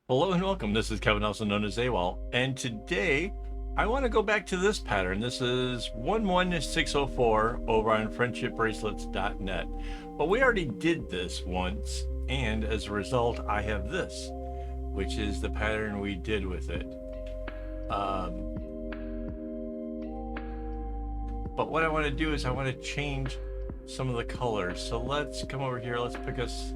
Hello and welcome. This is Kevin, also known as AWOL, and today I want to go back to this pattern. This is 11604 over on friendshipbracelets.net. But we already did this once, and as a result, I have this, which is the pattern we did with it. But what I want to do is I want to change some of the colors. So let's come over here. Let's pick us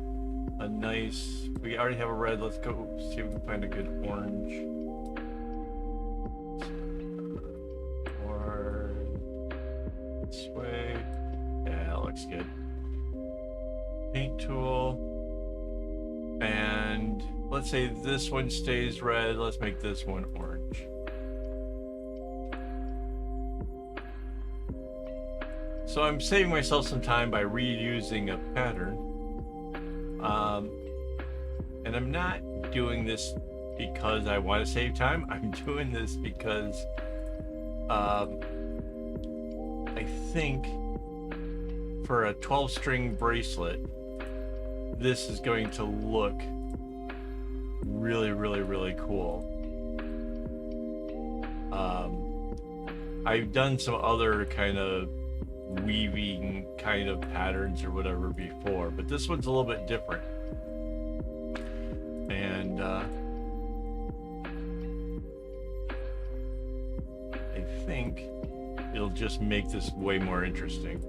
a nice, we already have a red. Let's go see if we can find a good orange. Or this way. Yeah, that looks good. Paint tool. And let's say this one stays red. Let's make this one orange. So I'm saving myself some time by reusing a pattern. And I'm not doing this because I want to save time. I'm doing this because I think for a 12-string bracelet, this is going to look really, really, really cool. I've done some other kind of weaving kind of patterns or whatever before, but this one's a little bit different. And I think it'll just make this way more interesting.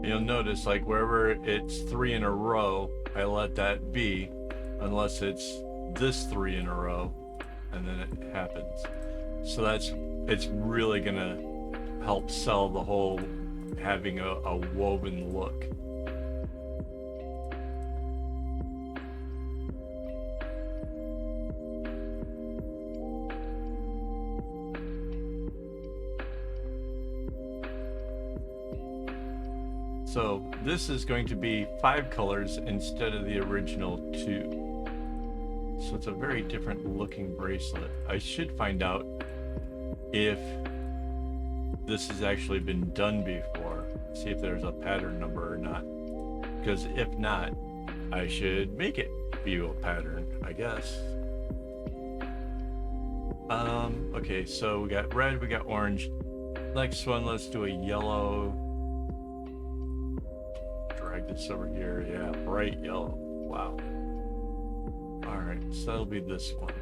You'll notice, like, wherever it's 3 in a row, I let that be, unless it's this 3 in a row, and then it happens. So it's really gonna help sell the whole having a woven look. So this is going to be 5 colors instead of the original 2. So it's a very different looking bracelet. I should find out if this has actually been done before. See if there's a pattern number or not. Because if not, I should make it be a pattern, I guess. Okay, so we got red, we got orange. Next one, let's do a yellow. Drag this over here. Yeah, bright yellow. Wow. Alright, so that'll be this one.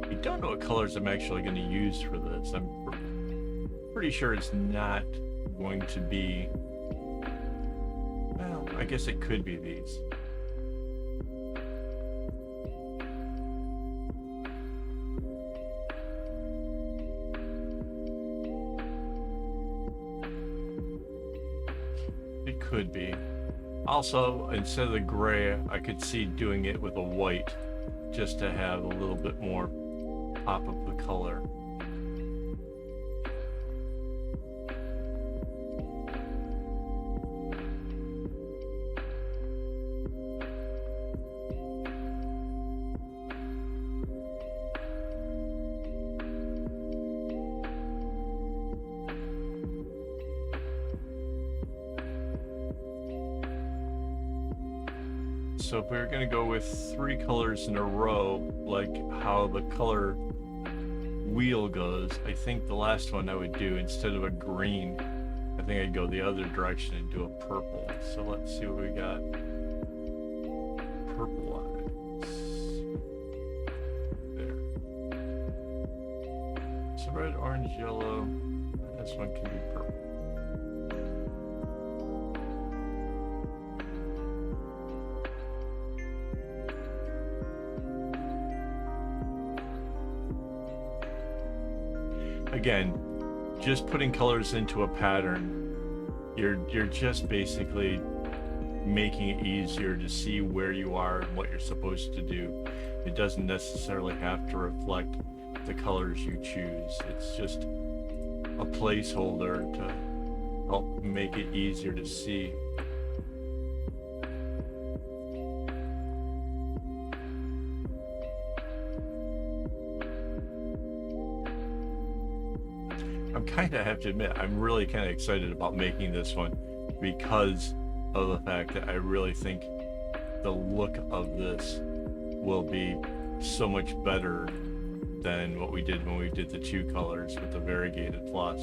I don't know what colors I'm actually going to use for this. I'm pretty sure it's not going to be, well, I guess it could be these. It could be. Also, instead of the gray, I could see doing it with a white just to have a little bit more pop of the color. So if we were going to go with 3 colors in a row, like how the color wheel goes, I think the last one I would do, instead of a green, I think I'd go the other direction and do a purple. So let's see what we got. Purple eyes. There. So red, orange, yellow. This one can be purple. again, just putting colors into a pattern, you're just basically making it easier to see where you are and what you're supposed to do. It doesn't necessarily have to reflect the colors you choose. It's just a placeholder to help make it easier to see. I'm kind of have to admit, I'm really kind of excited about making this one because of the fact that I really think the look of this will be so much better than what we did when we did the 2 colors with the variegated floss.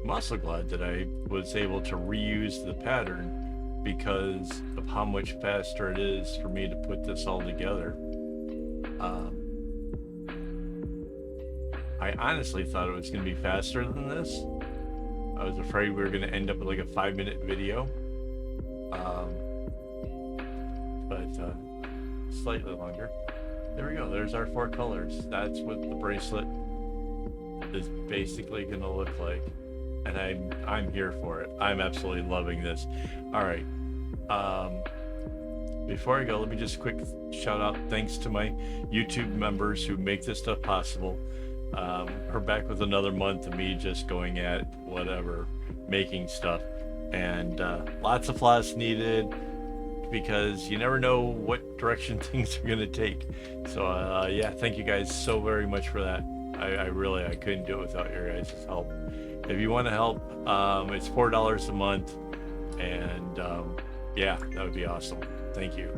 I'm also glad that I was able to reuse the pattern because of how much faster it is for me to put this all together. I honestly thought it was going to be faster than this. I was afraid we were going to end up with like a 5-minute video, but slightly longer. There we go. There's our 4 colors. That's what the bracelet is basically going to look like, and I'm here for it. I'm absolutely loving this. All right. Before I go, let me just quick shout out thanks to my YouTube members who make this stuff possible. We're back with another month of me just going at whatever, making stuff, and lots of floss needed because you never know what direction things are gonna take. So yeah, thank you guys so very much for that. I couldn't do it without your guys' help. If you want to help, it's $4 a month, and yeah, that would be awesome. Thank you.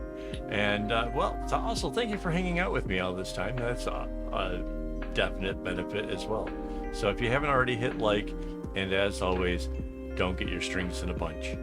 And well, so also thank you for hanging out with me all this time. That's a definite benefit as well. So if you haven't already, hit like, and as always, don't get your strings in a bunch.